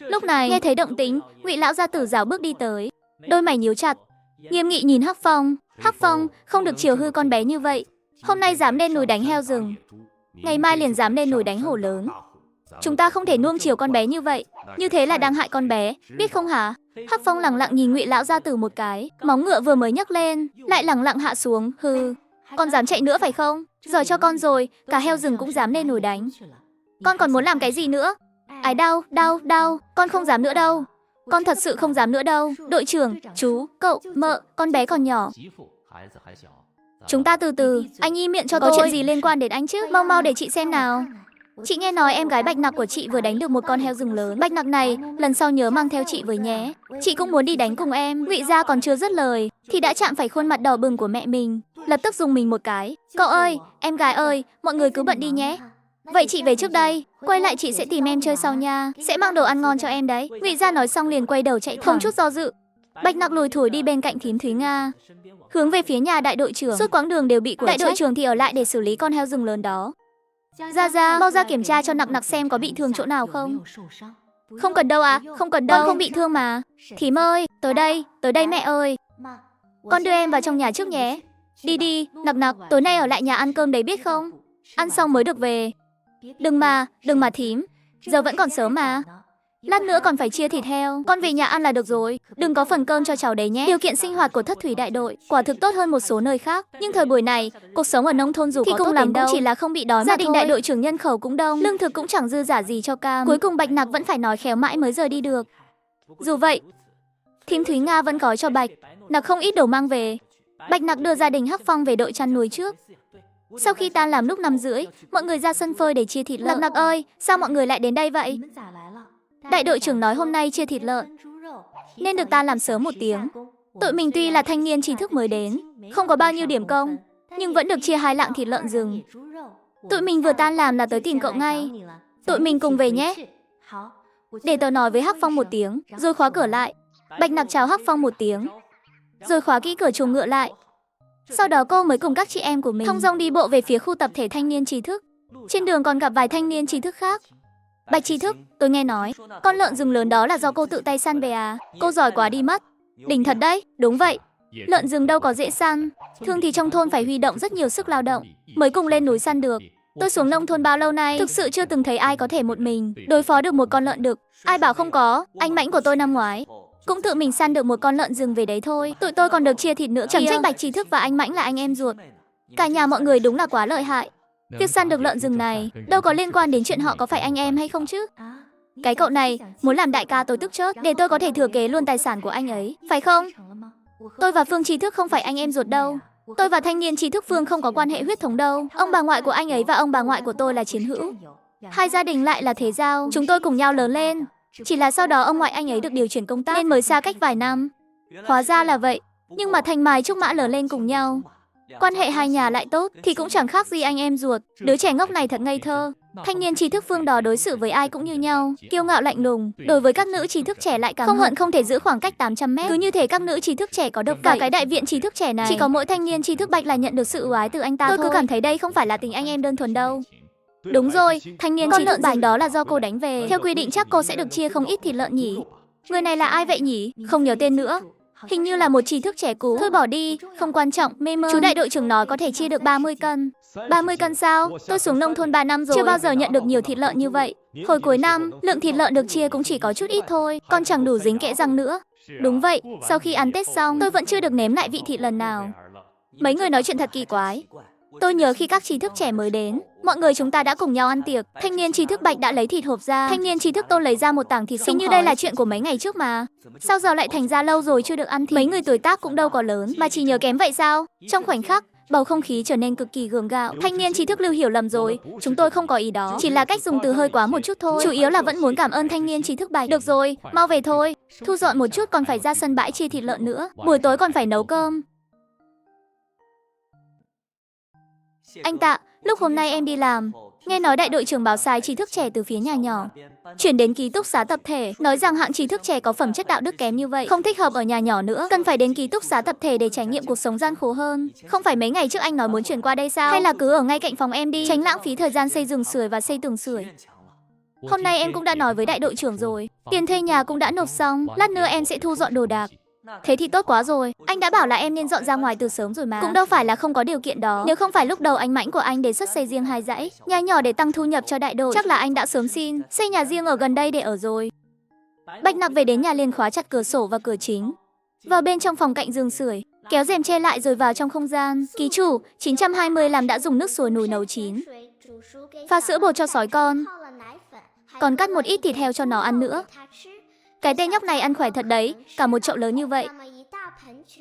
Lúc này, nghe thấy động tĩnh, Ngụy lão gia tử rảo bước đi tới, đôi mày nhíu chặt, nghiêm nghị nhìn Hắc Phong. Hắc Phong, không được chiều hư con bé như vậy. Hôm nay dám lên núi đánh heo rừng, ngày mai liền dám lên núi đánh hổ lớn. Chúng ta không thể nuông chiều con bé như vậy, như thế là đang hại con bé, biết không hả? Hắc Phong lẳng lặng nhìn Ngụy lão gia tử một cái, móng ngựa vừa mới nhấc lên, lại lẳng lặng hạ xuống. Hừ, con dám chạy nữa phải không? Giỏi cho con rồi, cả heo rừng cũng dám lên núi đánh. Con còn muốn làm cái gì nữa? Ái đau, đau, đau, con không dám nữa đâu. Con thật sự không dám nữa đâu. Đội trưởng, chú, cậu, mợ, con bé còn nhỏ. Chúng ta từ từ, anh im miệng cho tôi. Có chuyện gì liên quan đến anh chứ? Mau mau để chị xem nào. Chị nghe nói em gái Bạch Nặc của chị vừa đánh được một con heo rừng lớn. Bạch Nặc này, lần sau nhớ mang theo chị với nhé. Chị cũng muốn đi đánh cùng em. Ngụy gia còn chưa dứt lời thì đã chạm phải khuôn mặt đỏ bừng của mẹ mình, lập tức dùng mình một cái. Cậu ơi, em gái ơi, mọi người cứ bận đi nhé. Vậy chị về trước đây, quay lại chị sẽ tìm em chơi sau nha, sẽ mang đồ ăn ngon cho em đấy. Ngụy gia nói xong liền quay đầu chạy thẳng, không chút do dự. Bạch Nặc lùi thủi đi bên cạnh thím Thúy Nga, hướng về phía nhà đại đội trưởng. Suốt quãng đường đều bị đại đội trưởng thì ở lại để xử lý con heo rừng lớn đó. Ra, mau ra kiểm tra cho Nặc Nặc xem có bị thương chỗ nào không. Không cần đâu à, không cần đâu, con không bị thương mà. Thím ơi, tới đây mẹ ơi. Con đưa em vào trong nhà trước nhé. Đi đi, Nặc Nặc, tối nay ở lại nhà ăn cơm đấy biết không? Ăn xong mới được về. Đừng mà thím, giờ vẫn còn sớm mà. Lát nữa còn phải chia thịt heo, con về nhà ăn là được rồi. Đừng có phần cơm cho cháu đấy nhé. Điều kiện sinh hoạt của Thất Thủy đại đội quả thực tốt hơn một số nơi khác, nhưng thời buổi này, cuộc sống ở nông thôn dù thì có tốt đến đâu cũng chỉ là không bị đói. Gia đình đại đội trưởng nhân khẩu cũng đông, lương thực cũng chẳng dư giả gì cho cam. Cuối cùng Bạch Nặc vẫn phải nói khéo mãi mới rời đi được. Dù vậy, thím Thúy Nga vẫn gói cho Bạch Nặc không ít đồ mang về. Bạch Nặc đưa gia đình Hắc Phong về đội chăn nuôi trước. Sau khi tan làm lúc 5:30, mọi người ra sân phơi để chia thịt lợn. Nặc Nặc ơi, sao mọi người lại đến đây vậy? Đại đội trưởng nói hôm nay chia thịt lợn, nên được ta làm sớm một tiếng. Tụi mình tuy là thanh niên trí thức mới đến, không có bao nhiêu điểm công, nhưng vẫn được chia 2 lạng thịt lợn rừng. Tụi mình vừa tan làm là tới tìm cậu ngay. Tụi mình cùng về nhé. Để tớ nói với Hắc Phong một tiếng, rồi khóa cửa lại. Bạch Nặc chào Hắc Phong một tiếng, rồi khóa kỹ cửa chuồng ngựa lại. Sau đó cô mới cùng các chị em của mình thong dong đi bộ về phía khu tập thể thanh niên trí thức. Trên đường còn gặp vài thanh niên trí thức khác. Bạch trí thức, tôi nghe nói con lợn rừng lớn đó là do cô tự tay săn về à? Cô giỏi quá đi mất. Đỉnh thật đấy, đúng vậy. Lợn rừng đâu có dễ săn. Thường thì trong thôn phải huy động rất nhiều sức lao động mới cùng lên núi săn được. Tôi xuống nông thôn bao lâu nay, thực sự chưa từng thấy ai có thể một mình đối phó được một con lợn đực. Ai bảo không có, anh Mãnh của tôi năm ngoái cũng tự mình săn được một con lợn rừng về đấy thôi. Tụi tôi còn được chia thịt nữa. Chẳng trách Bạch trí thức và anh Mãnh là anh em ruột. Cả nhà mọi người đúng là quá lợi hại. Việc săn được lợn rừng này đâu có liên quan đến chuyện họ có phải anh em hay không chứ. Cái cậu này muốn làm đại ca tôi tức chết, để tôi có thể thừa kế luôn tài sản của anh ấy, phải không? Tôi và Phương trí thức không phải anh em ruột đâu. Tôi và thanh niên trí thức Phương không có quan hệ huyết thống đâu. Ông bà ngoại của anh ấy và ông bà ngoại của tôi là chiến hữu. Hai gia đình lại là thế giao. Chúng tôi cùng nhau lớn lên. Chỉ là sau đó ông ngoại anh ấy được điều chuyển công tác nên mới xa cách vài năm. Hóa ra là vậy. Nhưng mà Thanh Mai Trúc Mã lớn lên cùng nhau, quan hệ hai nhà lại tốt thì cũng chẳng khác gì anh em ruột. Đứa trẻ ngốc này thật ngây thơ. Thanh niên trí thức Phương đó đối xử với ai cũng như nhau, kiêu ngạo lạnh lùng. Đối với các nữ trí thức trẻ lại càng không hận không thể giữ khoảng cách 800 mét. Cứ như thể các nữ trí thức trẻ có độc cả cái đại viện trí thức trẻ này. Chỉ có mỗi thanh niên trí thức Bạch là nhận được sự ưu ái từ anh ta thôi. Tôi cứ cảm thấy đây không phải là tình anh em đơn thuần đâu. Đúng rồi, thanh niên trí thức Bạch đó là do cô đánh về. Theo quy định chắc cô sẽ được chia không ít thịt lợn nhỉ. Người này là ai vậy nhỉ? Không nhớ tên nữa. Hình như là một trí thức trẻ cũ. Thôi bỏ đi, không quan trọng, mê mơ. Chú đại đội trưởng nói có thể chia được 30 cân. 30 cân sao? Tôi xuống nông thôn 3 năm rồi, chưa bao giờ nhận được nhiều thịt lợn như vậy. Hồi cuối năm, lượng thịt lợn được chia cũng chỉ có chút ít thôi, còn chẳng đủ dính kẽ răng nữa. Đúng vậy, sau khi ăn Tết xong, tôi vẫn chưa được nếm lại vị thịt lần nào. Mấy người nói chuyện thật kỳ quái. Tôi nhớ khi các trí thức trẻ mới đến, mọi người chúng ta đã cùng nhau ăn tiệc. Thanh niên trí thức Bạch đã lấy thịt hộp ra, thanh niên trí thức Tôn lấy ra một tảng thịt sống. Hình như đây là chuyện của mấy ngày trước mà. Sao giờ lại thành ra lâu rồi chưa được ăn thịt? Mấy người tuổi tác cũng đâu có lớn mà chỉ nhớ kém vậy sao? Trong khoảnh khắc, bầu không khí trở nên cực kỳ gượng gạo. Thanh niên trí thức Lưu hiểu lầm rồi, chúng tôi không có ý đó, chỉ là cách dùng từ hơi quá một chút thôi. Chủ yếu là vẫn muốn cảm ơn thanh niên trí thức Bạch. Được rồi, mau về thôi. Thu dọn một chút còn phải ra sân bãi chia thịt lợn nữa. Buổi tối còn phải nấu cơm. Anh Tạ, lúc hôm nay em đi làm, nghe nói đại đội trưởng báo sai trí thức trẻ từ phía nhà nhỏ chuyển đến ký túc xá tập thể, nói rằng hạng trí thức trẻ có phẩm chất đạo đức kém như vậy không thích hợp ở nhà nhỏ nữa, cần phải đến ký túc xá tập thể để trải nghiệm cuộc sống gian khổ hơn. Không phải mấy ngày trước anh nói muốn chuyển qua đây sao? Hay là cứ ở ngay cạnh phòng em đi, tránh lãng phí thời gian xây giường sưởi và xây tường sưởi. Hôm nay em cũng đã nói với đại đội trưởng rồi. Tiền thuê nhà cũng đã nộp xong, lát nữa em sẽ thu dọn đồ đạc. Thế thì tốt quá rồi. Anh đã bảo là em nên dọn ra ngoài từ sớm rồi mà. Cũng đâu phải là không có điều kiện đó. Nếu không phải lúc đầu anh Mãnh của anh đề xuất xây riêng 2 dãy, nhà nhỏ để tăng thu nhập cho đại đội, chắc là anh đã sớm xin xây nhà riêng ở gần đây để ở rồi. Bạch Nặc về đến nhà liền khóa chặt cửa sổ và cửa chính. Vào bên trong phòng cạnh giường sưởi, kéo rèm che lại rồi vào trong không gian. Ký chủ, 920 làm đã dùng nước sôi nồi nấu chín. Pha sữa bột cho sói con. Còn cắt một ít thịt heo cho nó ăn nữa. Cái tên nhóc này ăn khỏe thật đấy, cả một chậu lớn như vậy.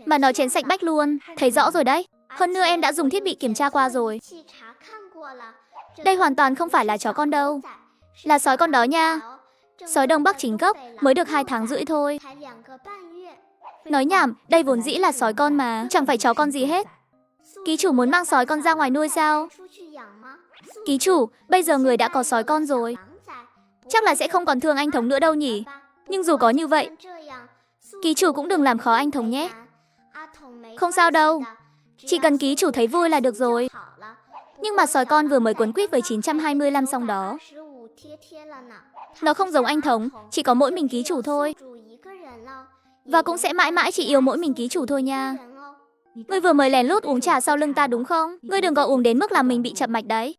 Mà nó chén sạch bách luôn, thấy rõ rồi đấy. Hơn nữa em đã dùng thiết bị kiểm tra qua rồi. Đây hoàn toàn không phải là chó con đâu. Là sói con đó nha. Sói Đông Bắc chính gốc, mới được 2 tháng rưỡi thôi. Nói nhảm, đây vốn dĩ là sói con mà, chẳng phải chó con gì hết. Ký chủ muốn mang sói con ra ngoài nuôi sao? Ký chủ, bây giờ người đã có sói con rồi. Chắc là sẽ không còn thương anh Thống nữa đâu nhỉ. Nhưng dù có như vậy, ký chủ cũng đừng làm khó anh Thống nhé. Không sao đâu, chỉ cần ký chủ thấy vui là được rồi. Nhưng mà sói con vừa mới quấn quýt với 925 xong đó. Nó không giống anh Thống, chỉ có mỗi mình ký chủ thôi. Và cũng sẽ mãi mãi chỉ yêu mỗi mình ký chủ thôi nha. Ngươi vừa mới lén lút uống trà sau lưng ta đúng không? Ngươi đừng có uống đến mức làm mình bị chậm mạch đấy.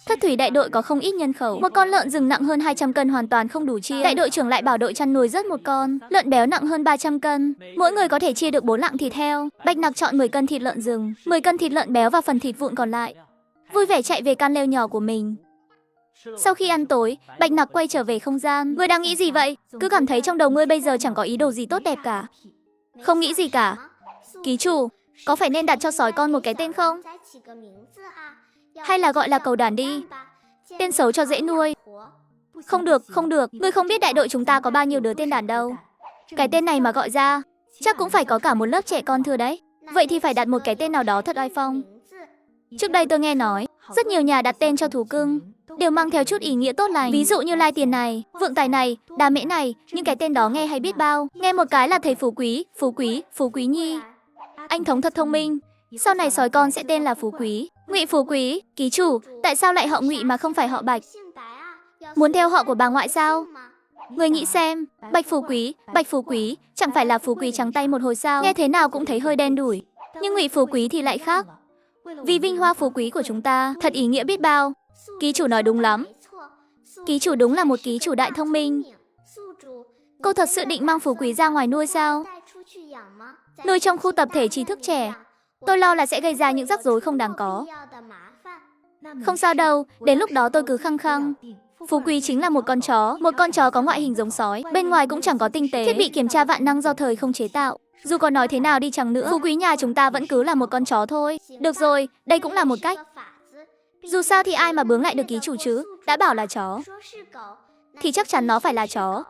Thất thủy đại đội có không ít nhân khẩu. Một con lợn rừng nặng hơn 200 cân hoàn toàn không đủ chia. Đại đội trưởng lại bảo đội chăn nuôi rất một con. Lợn béo nặng hơn 300 cân. Mỗi người có thể chia được 4 lạng thịt heo. Bạch Nặc chọn 10 cân thịt lợn rừng, 10 cân thịt lợn béo và phần thịt vụn còn lại. Vui vẻ chạy về căn lều nhỏ của mình. Sau khi ăn tối, Bạch Nặc quay trở về không gian. Ngươi đang nghĩ gì vậy? Cứ cảm thấy trong đầu ngươi bây giờ chẳng có ý đồ gì tốt đẹp cả. Không nghĩ gì cả. Ký chủ, có phải nên đặt cho sói con một cái tên không? Hay là gọi là cầu đàn đi. Tên xấu cho dễ nuôi. Không được, không được. Ngươi không biết đại đội chúng ta có bao nhiêu đứa tên đàn đâu. Cái tên này mà gọi ra, chắc cũng phải có cả một lớp trẻ con thưa đấy. Vậy thì phải đặt một cái tên nào đó thật oai phong. Trước đây tôi nghe nói, rất nhiều nhà đặt tên cho thú cưng đều mang theo chút ý nghĩa tốt lành. Ví dụ như Lai Tiền này, Vượng Tài này, Đa Mễ này. Nhưng cái tên đó nghe hay biết bao. Nghe một cái là thấy Phú Quý, Phú Quý, Phú Quý Nhi. Anh Thống thật thông minh. Sau này sói con sẽ tên là Phú Quý. Ngụy Phú Quý. Ký chủ, tại sao lại họ Ngụy mà không phải họ Bạch? Muốn theo họ của bà ngoại sao? Người nghĩ xem, Bạch Phú Quý, chẳng phải là Phú Quý trắng tay một hồi sao? Nghe thế nào cũng thấy hơi đen đủi. Nhưng Ngụy Phú Quý thì lại khác. Vì vinh hoa phú quý của chúng ta, thật ý nghĩa biết bao. Ký chủ nói đúng lắm. Ký chủ đúng là một ký chủ đại thông minh. Cô thật sự định mang Phú Quý ra ngoài nuôi sao? Nuôi trong khu tập thể trí thức trẻ. Tôi lo là sẽ gây ra những rắc rối không đáng có. Không sao đâu, đến lúc đó tôi cứ khăng khăng. Phú Quý chính là một con chó có ngoại hình giống sói, bên ngoài cũng chẳng có tinh tế, thiết bị kiểm tra vạn năng do thời không chế tạo. Dù có nói thế nào đi chăng nữa, Phú Quý nhà chúng ta vẫn cứ là một con chó thôi. Được rồi, đây cũng là một cách. Dù sao thì ai mà bướng lại được ký chủ chứ, đã bảo là chó thì chắc chắn nó phải là chó.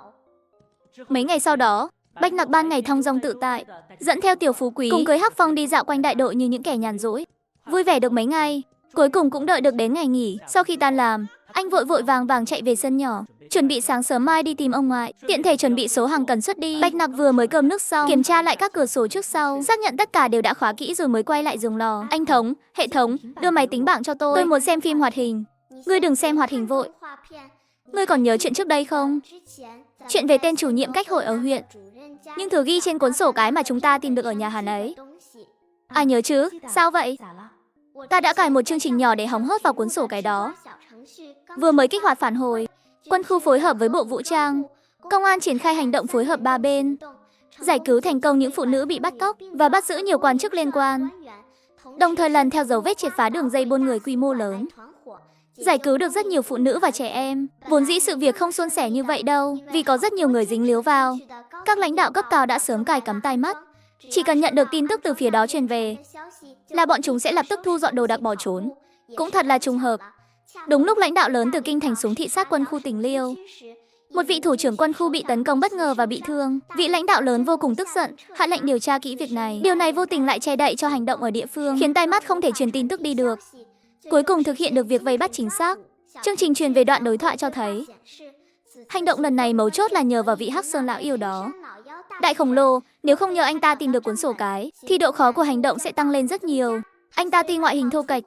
Mấy ngày sau đó, Bạch Nặc ban ngày thong dong tự tại, dẫn theo Tiểu Phú Quý cùng cưới Hắc Phong đi dạo quanh đại đội như những kẻ nhàn rỗi. Vui vẻ được mấy ngày, cuối cùng cũng đợi được đến ngày nghỉ. Sau khi tan làm, anh vội vội vàng vàng chạy về sân nhỏ, chuẩn bị sáng sớm mai đi tìm ông ngoại, tiện thể chuẩn bị số hàng cần xuất đi. Bạch Nặc vừa mới cơm nước xong, kiểm tra lại các cửa sổ trước sau, xác nhận tất cả đều đã khóa kỹ rồi mới quay lại giường lò. Anh Thống, hệ thống, đưa máy tính bảng cho tôi muốn xem phim hoạt hình. Ngươi đừng xem hoạt hình vội. Ngươi còn nhớ chuyện trước đây không? Chuyện về tên chủ nhiệm cách hội ở huyện. Nhưng thử ghi trên cuốn sổ cái mà chúng ta tìm được ở nhà hắn ấy. À nhớ chứ, sao vậy? Ta đã cài một chương trình nhỏ để hóng hớt vào cuốn sổ cái đó. Vừa mới kích hoạt phản hồi, quân khu phối hợp với Bộ Vũ trang, công an triển khai hành động phối hợp ba bên, giải cứu thành công những phụ nữ bị bắt cóc và bắt giữ nhiều quan chức liên quan. Đồng thời lần theo dấu vết triệt phá đường dây buôn người quy mô lớn, giải cứu được rất nhiều phụ nữ và trẻ em. Vốn dĩ sự việc không suôn sẻ như vậy đâu, vì có rất nhiều người dính líu vào. Các lãnh đạo cấp cao đã sớm cài cắm tai mắt. Chỉ cần nhận được tin tức từ phía đó truyền về là bọn chúng sẽ lập tức thu dọn đồ đạc bỏ trốn. Cũng thật là trùng hợp. Đúng lúc lãnh đạo lớn từ kinh thành xuống thị sát quân khu tỉnh Liêu, một vị thủ trưởng quân khu bị tấn công bất ngờ và bị thương. Vị lãnh đạo lớn vô cùng tức giận, hạ lệnh điều tra kỹ việc này. Điều này vô tình lại che đậy cho hành động ở địa phương, khiến tai mắt không thể truyền tin tức đi được. Cuối cùng thực hiện được việc vây bắt chính xác. Chương trình truyền về đoạn đối thoại cho thấy hành động lần này mấu chốt là nhờ vào vị Hắc Sơn lão yêu đó. Đại khổng lồ, nếu không nhờ anh ta tìm được cuốn sổ cái, thì độ khó của hành động sẽ tăng lên rất nhiều. Anh ta tuy ngoại hình thô kệch,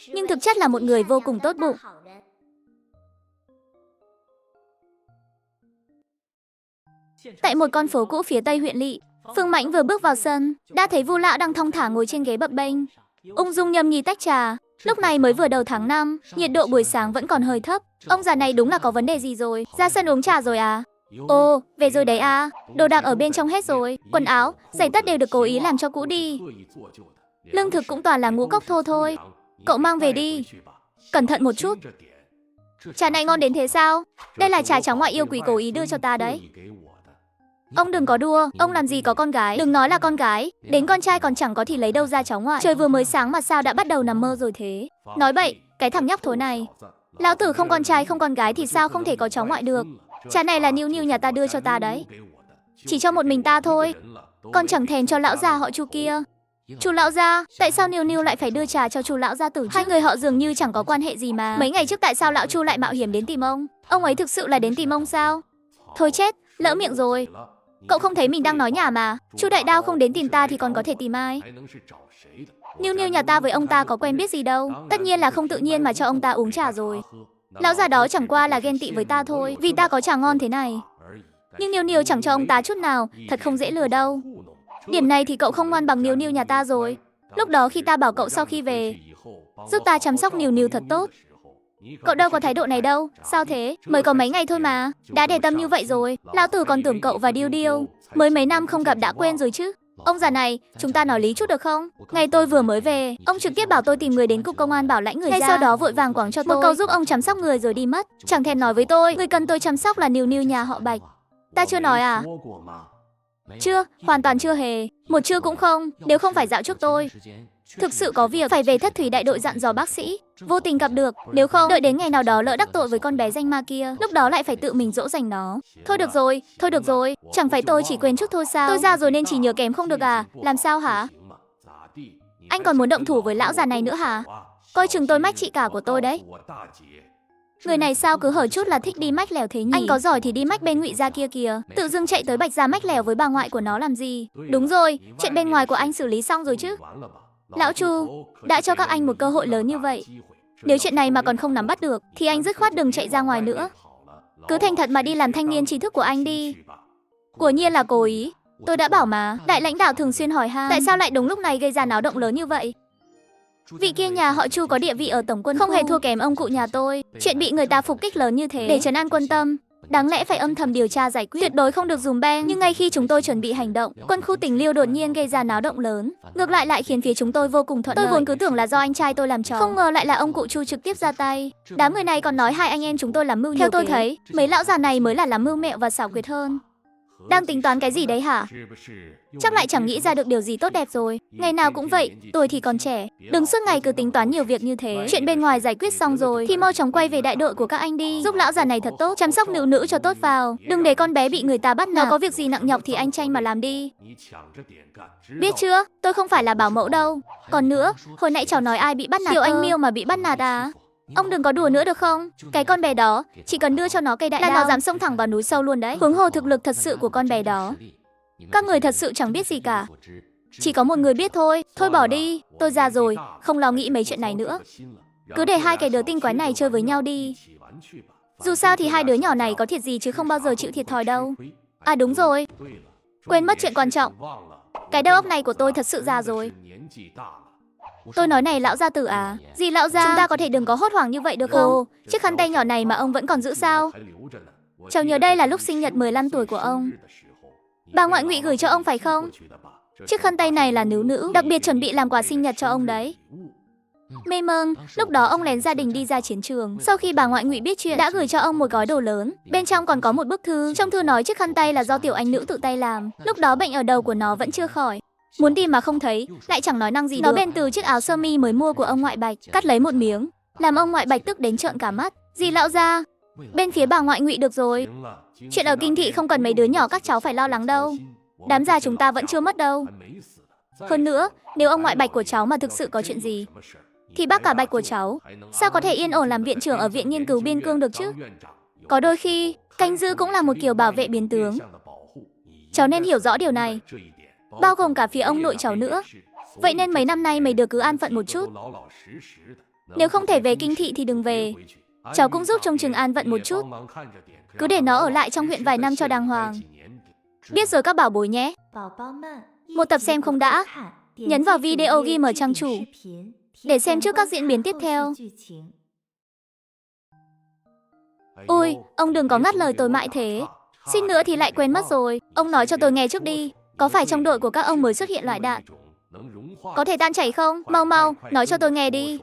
nhưng thực chất là một người vô cùng tốt bụng. Tại một con phố cũ phía tây huyện lỵ, Phương Mãnh vừa bước vào sân, đã thấy Vu lão đang thong thả ngồi trên ghế bập bênh, ung dung nhâm nhi tách trà. Lúc này mới vừa đầu tháng 5, nhiệt độ buổi sáng vẫn còn hơi thấp. Ông già này đúng là có vấn đề gì rồi? Ra sân uống trà rồi à? Ồ, về rồi đấy à? Đồ đạc ở bên trong hết rồi, quần áo, giày tất đều được cố ý làm cho cũ đi. Lương thực cũng toàn là ngũ cốc thô thôi. Cậu mang về đi. Cẩn thận một chút. Trà này ngon đến thế sao? Đây là trà cháu ngoại yêu quý cố ý đưa cho ta đấy. Ông đừng có đùa, ông làm gì có con gái. Đừng nói là con gái, đến con trai còn chẳng có thì lấy đâu ra cháu ngoại. Trời vừa mới sáng mà sao đã bắt đầu nằm mơ rồi thế? Nói bậy, cái thằng nhóc thối này. Lão tử không con trai không con gái thì sao không thể có cháu ngoại được? Trà này là Niu Niu nhà ta đưa cho ta đấy. Chỉ cho một mình ta thôi. Con chẳng thèm cho lão già họ Chu kia. Chu lão gia, tại sao Niu Niu lại phải đưa trà cho Chu lão gia tử chứ? Hai người họ dường như chẳng có quan hệ gì mà. Mấy ngày trước tại sao lão Chu lại mạo hiểm đến tìm ông? Ông ấy thực sự là đến tìm ông sao? Thôi chết, lỡ miệng rồi. Cậu không thấy mình đang nói nhảm mà. Chu đại đao không đến tìm ta thì còn có thể tìm ai? Niu Niu nhà ta với ông ta có quen biết gì đâu. Tất nhiên là không tự nhiên mà cho ông ta uống trà rồi. Lão già đó chẳng qua là ghen tị với ta thôi, vì ta có trà ngon thế này. Nhưng Niu Niu chẳng cho ông ta chút nào, thật không dễ lừa đâu. Điểm này thì cậu không ngoan bằng Niu Niu nhà ta rồi. Lúc đó khi ta bảo cậu sau khi về, giúp ta chăm sóc Niu Niu thật tốt. Cậu đâu có thái độ này đâu. Sao thế? Mới có mấy ngày thôi mà. Đã để tâm như vậy rồi. Lão tử còn tưởng cậu và Điêu Điêu mới mấy năm không gặp đã quên rồi chứ. Ông già này, chúng ta nói lý chút được không? Ngày tôi vừa mới về, ông trực tiếp bảo tôi tìm người đến cục công an bảo lãnh người ra. Ngay sau đó vội vàng quẳng cho tôi một câu giúp ông chăm sóc người rồi đi mất. Chẳng thèm nói với tôi, người cần tôi chăm sóc là Niu Niu nhà họ Bạch. Ta chưa nói à? Chưa, hoàn toàn chưa hề. Một chưa cũng không, nếu không phải dạo trước tôi thực sự có việc phải về Thất Thủy đại đội dặn dò bác sĩ, vô tình gặp được, nếu không đợi đến ngày nào đó lỡ đắc tội với con bé danh ma kia, lúc đó lại phải tự mình dỗ dành nó. Thôi được rồi, chẳng phải tôi chỉ quên chút thôi sao? Tôi già rồi nên chỉ nhớ kém không được à? Làm sao hả? Anh còn muốn động thủ với lão già này nữa hả? Coi chừng tôi mách chị cả của tôi đấy. Người này sao cứ hở chút là thích đi mách lèo thế nhỉ? Anh có giỏi thì đi mách bên Ngụy gia kia kìa. Tự dưng chạy tới Bạch gia mách lèo với bà ngoại của nó làm gì? Đúng rồi, chuyện bên ngoài của anh xử lý xong rồi chứ? Lão Chu, đã cho các anh một cơ hội lớn như vậy. Nếu chuyện này mà còn không nắm bắt được, thì anh dứt khoát đừng chạy ra ngoài nữa. Cứ thành thật mà đi làm thanh niên trí thức của anh đi. Quả nhiên là cố ý. Tôi đã bảo mà, đại lãnh đạo thường xuyên hỏi han. Tại sao lại đúng lúc này gây ra náo động lớn như vậy? Vị kia nhà họ Chu có địa vị ở tổng quân không hề thua kém ông cụ nhà tôi. Chuyện bị người ta phục kích lớn như thế, để trấn an quân tâm, đáng lẽ phải âm thầm điều tra giải quyết, tuyệt đối không được dùm beng. Nhưng ngay khi chúng tôi chuẩn bị hành động, quân khu Tỉnh Liêu đột nhiên gây ra náo động lớn, ngược lại khiến phía chúng tôi vô cùng thuận lợi. Tôi vốn cứ tưởng là do anh trai tôi làm trò, không ngờ lại là ông cụ Chu trực tiếp ra tay. Đám người này còn nói hai anh em chúng tôi làm mưu nhiều kế. Theo tôi thấy, mấy lão già này mới là làm mưu mẹo và xảo quyệt hơn. Đang tính toán cái gì đấy hả? Chắc lại chẳng nghĩ ra được điều gì tốt đẹp rồi. Ngày nào cũng vậy, tôi thì còn trẻ, đừng suốt ngày cứ tính toán nhiều việc như thế. Chuyện bên ngoài giải quyết xong rồi thì mau chóng quay về đại đội của các anh đi, giúp lão già này thật tốt, chăm sóc nữ nữ cho tốt vào. Đừng để con bé bị người ta bắt nạt. Nó có việc gì nặng nhọc thì anh tranh mà làm đi. Biết chưa? Tôi không phải là bảo mẫu đâu. Còn nữa, hồi nãy cháu nói ai bị bắt nạt? Tiểu Anh Miêu mà bị bắt nạt à? Ông đừng có đùa nữa được không? Cái con bé đó, chỉ cần đưa cho nó cây đại đao là nó dám xông thẳng vào núi sâu luôn đấy. Huống hồ thực lực thật sự của con bé đó, các người thật sự chẳng biết gì cả. Chỉ có một người biết thôi. Thôi bỏ đi, tôi già rồi, không lo nghĩ mấy chuyện này nữa. Cứ để hai cái đứa tinh quái này chơi với nhau đi. Dù sao thì hai đứa nhỏ này có thiệt gì chứ không bao giờ chịu thiệt thòi đâu. À đúng rồi, quên mất chuyện quan trọng. Cái đầu óc này của tôi thật sự già rồi. Tôi nói này lão gia tử à? Gì lão gia? Chúng ta có thể đừng có hốt hoảng như vậy được không? Ồ, chiếc khăn tay nhỏ này mà ông vẫn còn giữ sao? Cháu nhớ đây là lúc sinh nhật 15 tuổi của ông. Bà ngoại Ngụy gửi cho ông phải không? Chiếc khăn tay này là nữ nữ, đặc biệt chuẩn bị làm quà sinh nhật cho ông đấy. Mê mâng, lúc đó ông lén gia đình đi ra chiến trường. Sau khi bà ngoại Ngụy biết chuyện, đã gửi cho ông một gói đồ lớn. Bên trong còn có một bức thư. Trong thư nói chiếc khăn tay là do tiểu anh nữ tự tay làm. Lúc đó bệnh ở đầu của nó vẫn chưa khỏi. Muốn tìm mà không thấy, lại chẳng nói năng gì được. Nó bèn từ chiếc áo sơ mi mới mua của ông ngoại Bạch, cắt lấy một miếng, làm ông ngoại Bạch tức đến trợn cả mắt. Gì lão gia? Bên phía bà ngoại Ngụy được rồi. Chuyện ở kinh thị không cần mấy đứa nhỏ các cháu phải lo lắng đâu. Đám già chúng ta vẫn chưa mất đâu. Hơn nữa, nếu ông ngoại Bạch của cháu mà thực sự có chuyện gì, thì bác cả Bạch của cháu sao có thể yên ổn làm viện trưởng ở viện nghiên cứu biên cương được chứ? Có đôi khi, canh giữ cũng là một kiểu bảo vệ biến tướng. Cháu nên hiểu rõ điều này, bao gồm cả phía ông nội cháu nữa. Vậy nên mấy năm nay mày được cứ an phận một chút. Nếu không thể về kinh thị thì đừng về. Cháu cũng giúp trông chừng An Vận một chút. Cứ để nó ở lại trong huyện vài năm cho đàng hoàng. Biết rồi các bảo bối nhé. Một tập xem không đã. Nhấn vào video game ở trang chủ để xem trước các diễn biến tiếp theo. Ôi, ông đừng có ngắt lời tôi mãi thế. Xin nữa thì lại quên mất rồi. Ông nói cho tôi nghe trước đi. Có phải trong đội của các ông mới xuất hiện loại đạn có thể tan chảy không? Mau mau, nói cho tôi nghe đi.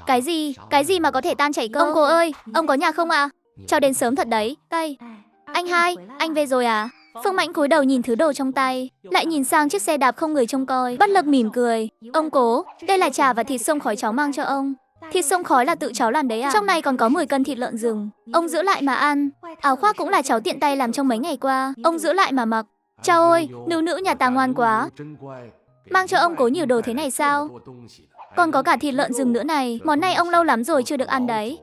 Cái gì? Cái gì mà có thể tan chảy cơ? Ông cố ơi, ông có nhà không ạ? Cho đến sớm thật đấy. Đây. Anh hai, anh về rồi à? Phương Mãnh cúi đầu nhìn thứ đồ trong tay, lại nhìn sang chiếc xe đạp không người trông coi, bất lực mỉm cười. Ông cố, đây là trà và thịt xông khói cháu mang cho ông. Thịt xông khói là tự cháu làm đấy à? Trong này còn có 10 cân thịt lợn rừng. Ông giữ lại mà ăn. Áo khoác cũng là cháu tiện tay làm trong mấy ngày qua. Ông giữ lại mà mặc. Chao ôi, nữ nữ nhà ta ngoan quá. Mang cho ông cố nhiều đồ thế này sao? Còn có cả thịt lợn rừng nữa này. Món này ông lâu lắm rồi chưa được ăn đấy.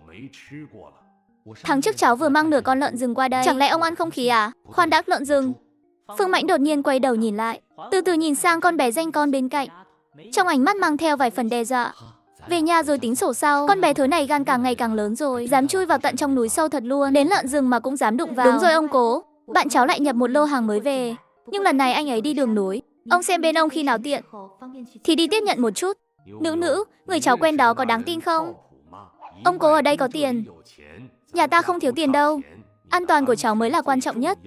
Tháng trước cháu vừa mang nửa con lợn rừng qua đây. Chẳng lẽ ông ăn không khí à? Khoan đã, lợn rừng. Phương Mãnh đột nhiên quay đầu nhìn lại, từ từ nhìn sang con bé danh con bên cạnh. Trong ánh mắt mang theo vài phần đe dọa. Về nhà rồi tính sổ sau. Con bé thớ này gan càng ngày càng lớn rồi, dám chui vào tận trong núi sâu thật luôn. Đến lợn rừng mà cũng dám đụng vào. Đúng rồi ông cố, bạn cháu lại nhập một lô hàng mới về. Nhưng lần này anh ấy đi đường núi. Ông xem bên ông khi nào tiện thì đi tiếp nhận một chút. Nữ nữ, người cháu quen đó có đáng tin không? Ông cố ở đây có tiền. Nhà ta không thiếu tiền đâu. An toàn của cháu mới là quan trọng nhất.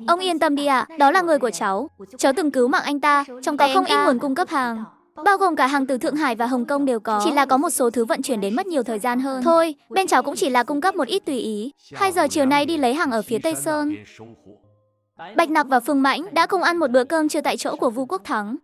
Ông yên tâm đi ạ, đó là người của cháu. Cháu từng cứu mạng anh ta, trong có không ít nguồn cung cấp hàng. Bao gồm cả hàng từ Thượng Hải và Hồng Kông đều có. Chỉ là có một số thứ vận chuyển đến mất nhiều thời gian hơn. Thôi, bên cháu cũng chỉ là cung cấp một ít tùy ý. 2 giờ chiều nay đi lấy hàng ở phía Tây Sơn. Bạch Nặc và Phương Mãnh đã cùng ăn một bữa cơm trưa tại chỗ của Vu Quốc Thắng.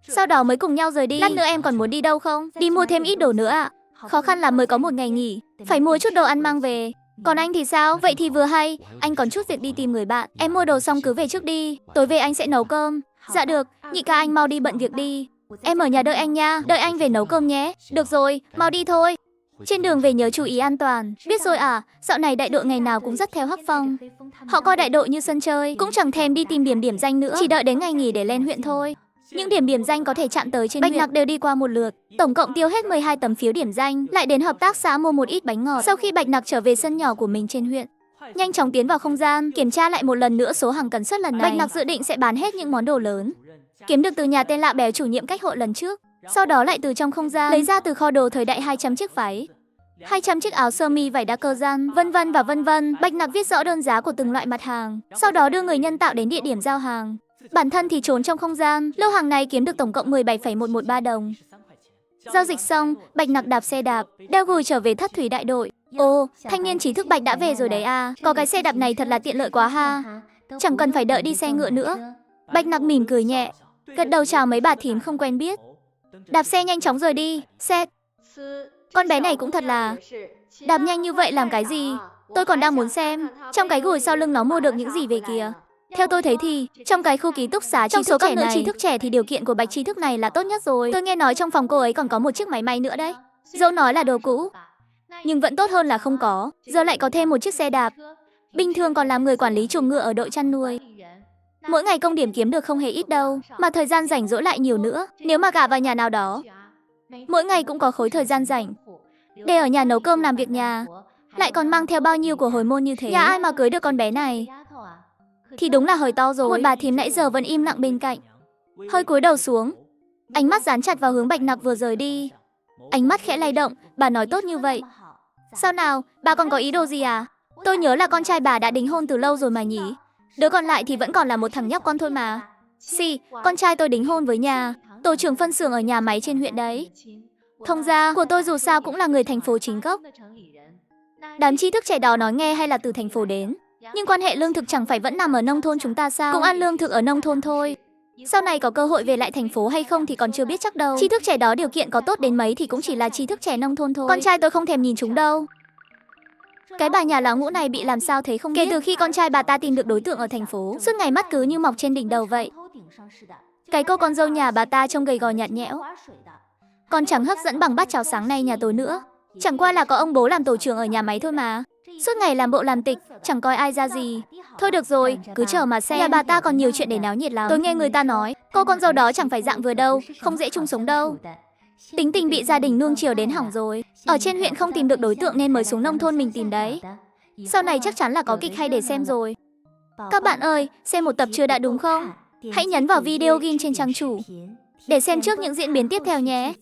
Sau đó mới cùng nhau rời đi. Lát nữa em còn muốn đi đâu không? Đi mua thêm ít đồ nữa ạ. Khó khăn là mới có một ngày nghỉ, phải mua chút đồ ăn mang về. Còn anh thì sao? Vậy thì vừa hay, anh còn chút việc đi tìm người bạn. Em mua đồ xong cứ về trước đi, tối về anh sẽ nấu cơm. Dạ được, nhị ca anh mau đi bận việc đi. Em ở nhà đợi anh nha, đợi anh về nấu cơm nhé. Được rồi, mau đi thôi. Trên đường về nhớ chú ý an toàn. Biết rồi à, dạo này đại đội ngày nào cũng dắt theo Hắc Phong. Họ coi đại đội như sân chơi, cũng chẳng thèm đi tìm điểm danh nữa, chỉ đợi đến ngày nghỉ để lên huyện thôi. Những điểm danh có thể chạm tới trên Bạch Nặc đều đi qua một lượt, tổng cộng tiêu hết 12 tấm phiếu điểm danh, lại đến hợp tác xã mua một ít bánh ngọt. Sau khi Bạch Nặc trở về sân nhỏ của mình trên huyện, nhanh chóng tiến vào không gian, kiểm tra lại một lần nữa số hàng cần xuất lần này. Bạch Nặc dự định sẽ bán hết những món đồ lớn kiếm được từ nhà tên lạ béo chủ nhiệm cách hội lần trước, sau đó lại từ trong không gian lấy ra từ kho đồ thời đại 200 chiếc váy, 200 chiếc áo sơ mi vải đa cơ gian, vân vân và vân vân. Bạch Nặc viết rõ đơn giá của từng loại mặt hàng, sau đó đưa người nhân tạo đến địa điểm giao hàng. Bản thân thì trốn trong không gian, lô hàng này kiếm được tổng cộng 17,113 đồng. Giao dịch xong, Bạch Nặc đạp xe đạp, đeo gùi trở về Thất Thủy đại đội. Ồ, thanh niên trí thức Bạch đã về rồi đấy à, có cái xe đạp này thật là tiện lợi quá ha. Chẳng cần phải đợi đi xe ngựa nữa. Bạch Nặc mỉm cười nhẹ, gật đầu chào mấy bà thím không quen biết. Đạp xe nhanh chóng rời đi, xét. Con bé này cũng thật là, đạp nhanh như vậy làm cái gì? Tôi còn đang muốn xem, trong cái gùi sau lưng nó mua được những gì về kìa. Theo tôi thấy thì, trong cái khu ký túc xá trong số các nữ trí thức trẻ thì điều kiện của Bạch trí thức này là tốt nhất rồi. Tôi nghe nói trong phòng cô ấy còn có một chiếc máy may nữa đấy. Dẫu nói là đồ cũ, nhưng vẫn tốt hơn là không có. Giờ lại có thêm một chiếc xe đạp. Bình thường còn làm người quản lý chuồng ngựa ở đội chăn nuôi. Mỗi ngày công điểm kiếm được không hề ít đâu, mà thời gian rảnh rỗi lại nhiều nữa. Nếu mà gả vào nhà nào đó, mỗi ngày cũng có khối thời gian rảnh để ở nhà nấu cơm làm việc nhà, lại còn mang theo bao nhiêu của hồi môn như thế. Nhà ai mà cưới được con bé này thì đúng là hơi to rồi. Một bà thím nãy giờ vẫn im lặng bên cạnh, hơi cúi đầu xuống, ánh mắt dán chặt vào hướng Bạch Nặc vừa rời đi. Ánh mắt khẽ lay động, bà nói tốt như vậy. Sao nào, bà còn có ý đồ gì à? Tôi nhớ là con trai bà đã đính hôn từ lâu rồi mà nhỉ. Đứa còn lại thì vẫn còn là một thằng nhóc con thôi mà. Con trai tôi đính hôn với nhà tổ trưởng phân xưởng ở nhà máy trên huyện đấy. Thông gia của tôi dù sao cũng là người thành phố chính gốc. Đám trí thức trẻ đó nói nghe hay là từ thành phố đến, nhưng quan hệ lương thực chẳng phải vẫn nằm ở nông thôn chúng ta sao? Cũng ăn lương thực ở nông thôn thôi. Sau này có cơ hội về lại thành phố hay không thì còn chưa biết chắc đâu. Trí thức trẻ đó điều kiện có tốt đến mấy thì cũng chỉ là trí thức trẻ nông thôn thôi. Con trai tôi không thèm nhìn chúng đâu. Cái bà nhà lão ngũ này bị làm sao thế không biết. Kể từ khi con trai bà ta tìm được đối tượng ở thành phố, suốt ngày mắt cứ như mọc trên đỉnh đầu vậy. Cái cô con dâu nhà bà ta trông gầy gò nhạt nhẽo, còn chẳng hấp dẫn bằng bát cháo sáng nay nhà tôi nữa. Chẳng qua là có ông bố làm tổ trưởng ở nhà máy thôi mà. Suốt ngày làm bộ làm tịch, chẳng coi ai ra gì. Thôi được rồi, cứ chờ mà xem. Nhà bà ta còn nhiều chuyện để náo nhiệt lắm. Tôi nghe người ta nói, cô con dâu đó chẳng phải dạng vừa đâu, không dễ chung sống đâu. Tính tình bị gia đình nuông chiều đến hỏng rồi. Ở trên huyện không tìm được đối tượng nên mới xuống nông thôn mình tìm đấy. Sau này chắc chắn là có kịch hay để xem rồi. Các bạn ơi, xem một tập chưa đã đúng không? Hãy nhấn vào video game trên trang chủ để xem trước những diễn biến tiếp theo nhé.